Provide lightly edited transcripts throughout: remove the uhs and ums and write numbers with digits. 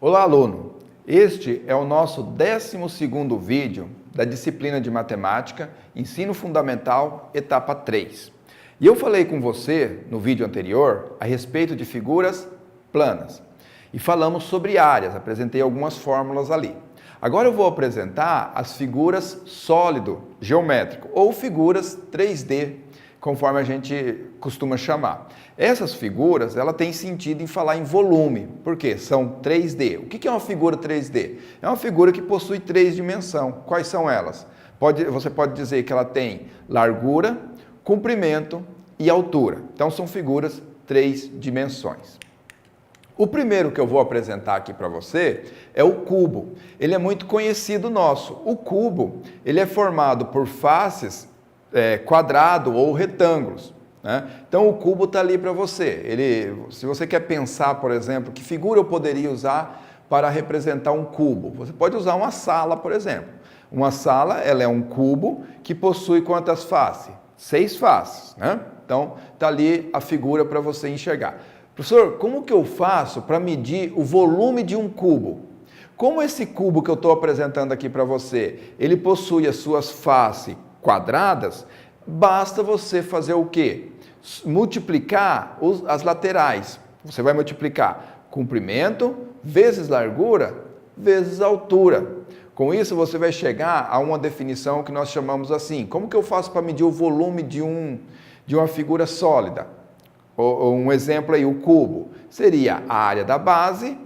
Olá, aluno! Este é o nosso 12º vídeo da disciplina de Matemática, Ensino Fundamental, etapa 3. E eu falei com você, no vídeo anterior, a respeito de figuras planas. E falamos sobre áreas, apresentei algumas fórmulas ali. Agora eu vou apresentar as figuras sólido geométrico, ou figuras 3D, conforme a gente costuma chamar. Essas figuras, ela tem sentido em falar em volume, porque são 3D. O que é uma figura 3D? É uma figura que possui 3 dimensões. Quais são elas? Você pode dizer que ela tem largura, comprimento e altura. Então são figuras 3 dimensões. O primeiro que eu vou apresentar aqui para você é o cubo. Ele é muito conhecido nosso. O cubo, ele é formado por faces quadrado ou retângulos, né? Então o cubo está ali para você. Se você quer pensar, por exemplo, que figura eu poderia usar para representar um cubo, você pode usar uma sala, por exemplo. Uma sala, ela é um cubo que possui quantas faces? 6 faces, né? Então está ali a figura para você enxergar. Professor, como que eu faço para medir o volume de um cubo? Como esse cubo que eu estou apresentando aqui para você, ele possui as suas faces quadradas, basta você fazer o quê? Multiplicar as laterais. Você vai multiplicar comprimento vezes largura vezes altura. Com isso você vai chegar a uma definição que nós chamamos assim. Como que eu faço para medir o volume de uma figura sólida? Um exemplo aí, o cubo. Seria a área da base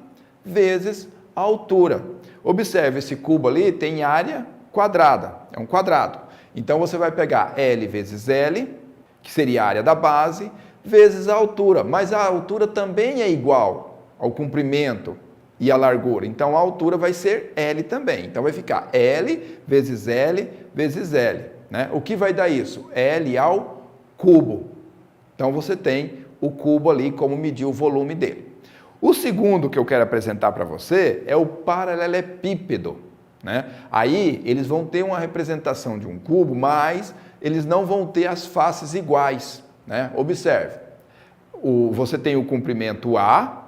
vezes a altura. Observe, esse cubo ali tem área quadrada, é um quadrado. Então, você vai pegar L vezes L, que seria a área da base, vezes a altura. Mas a altura também é igual ao comprimento e à largura. Então, a altura vai ser L também. Então, vai ficar L vezes L vezes L, né? O que vai dar isso? L ao cubo. Então, você tem o cubo ali como medir o volume dele. O segundo que eu quero apresentar para você é o paralelepípedo, né? Aí eles vão ter uma representação de um cubo, mas eles não vão ter as faces iguais, né? Observe, você tem o comprimento A,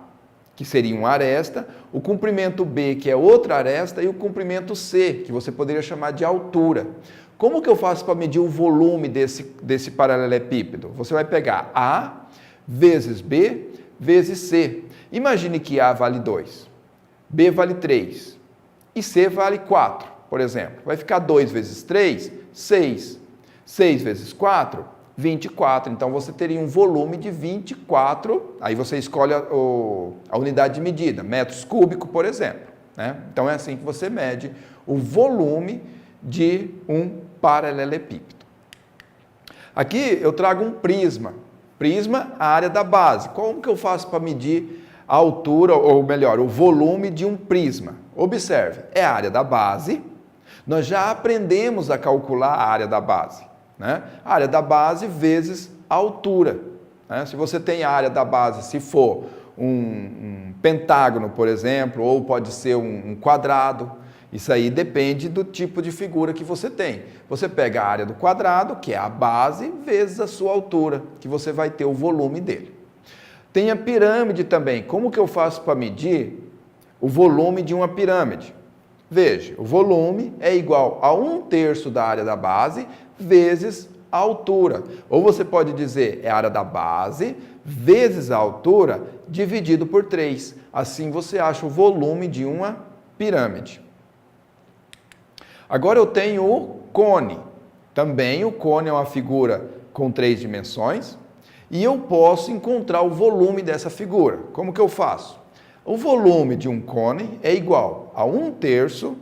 que seria uma aresta, o comprimento B, que é outra aresta, e o comprimento C, que você poderia chamar de altura. Como que eu faço para medir o volume desse paralelepípedo? Você vai pegar A vezes B vezes C. Imagine que A vale 2, B vale 3 e C vale 4, por exemplo. Vai ficar 2 vezes 3, 6. 6 vezes 4, 24. Então você teria um volume de 24. Aí você escolhe a unidade de medida, metros cúbicos, por exemplo, né? Então é assim que você mede o volume de um paralelepípedo. Aqui eu trago um prisma. Prisma, a área da base. Como que eu faço para medir a altura, ou melhor, o volume de um prisma? Observe, é a área da base. Nós já aprendemos a calcular a área da base, né? A área da base vezes a altura, né? Se você tem a área da base, se for um pentágono, por exemplo, ou pode ser um quadrado, isso aí depende do tipo de figura que você tem. Você pega a área do quadrado, que é a base, vezes a sua altura, que você vai ter o volume dele. Tem a pirâmide também. Como que eu faço para medir o volume de uma pirâmide? Veja, o volume é igual a 1/3 da área da base vezes a altura. Ou você pode dizer, é a área da base vezes a altura dividido por 3. Assim você acha o volume de uma pirâmide. Agora eu tenho o cone. Também o cone é uma figura com 3 dimensões. E eu posso encontrar o volume dessa figura. Como que eu faço? O volume de um cone é igual a 1/3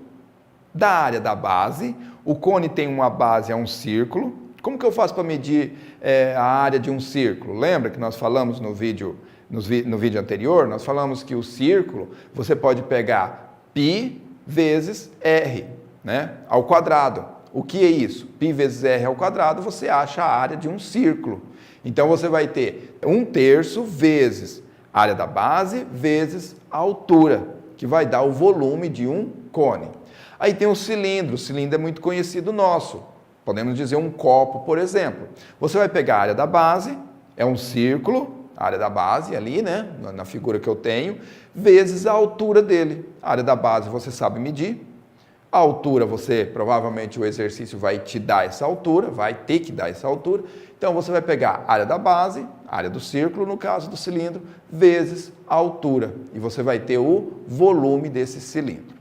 da área da base. O cone tem uma base, é um círculo. Como que eu faço para medir a área de um círculo? Lembra que nós falamos no vídeo anterior? Nós falamos que o círculo, você pode pegar π vezes r, né? Ao quadrado. O que é isso? Π vezes r ao quadrado, você acha a área de um círculo. Então, você vai ter 1/3 vezes a área da base vezes a altura, que vai dar o volume de um cone. Aí tem o cilindro é muito conhecido nosso. Podemos dizer um copo, por exemplo. Você vai pegar a área da base, é um círculo, a área da base ali, né, na figura que eu tenho, vezes a altura dele. A área da base você sabe medir. A altura, provavelmente o exercício vai te dar essa altura, vai ter que dar essa altura. Então, você vai pegar a área da base, a área do círculo, no caso do cilindro, vezes a altura. E você vai ter o volume desse cilindro.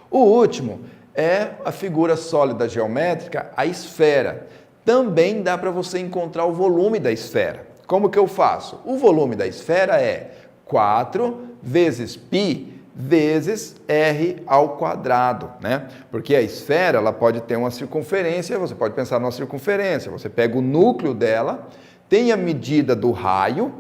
O último é a figura sólida geométrica, a esfera. Também dá para você encontrar o volume da esfera. Como que eu faço? O volume da esfera é 4 vezes π vezes r ao quadrado, né? Porque a esfera, ela pode ter uma circunferência, você pode pensar numa circunferência, você pega o núcleo dela, tem a medida do raio,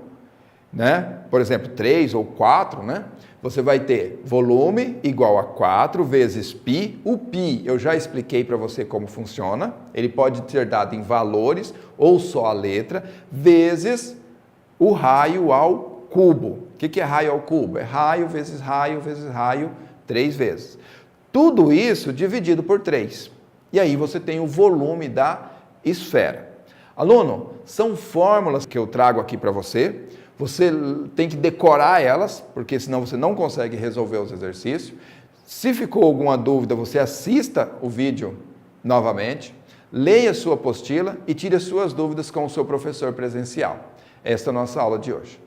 né? Por exemplo, 3 ou 4, né? Você vai ter volume igual a 4 vezes π. O π eu já expliquei para você como funciona, ele pode ser dado em valores ou só a letra, vezes o raio ao cubo. O que é raio ao cubo? É raio vezes raio, 3 vezes. Tudo isso dividido por 3. E aí você tem o volume da esfera. Aluno, são fórmulas que eu trago aqui para você. Você tem que decorar elas, porque senão você não consegue resolver os exercícios. Se ficou alguma dúvida, você assista o vídeo novamente, leia a sua apostila e tire as suas dúvidas com o seu professor presencial. Esta é a nossa aula de hoje.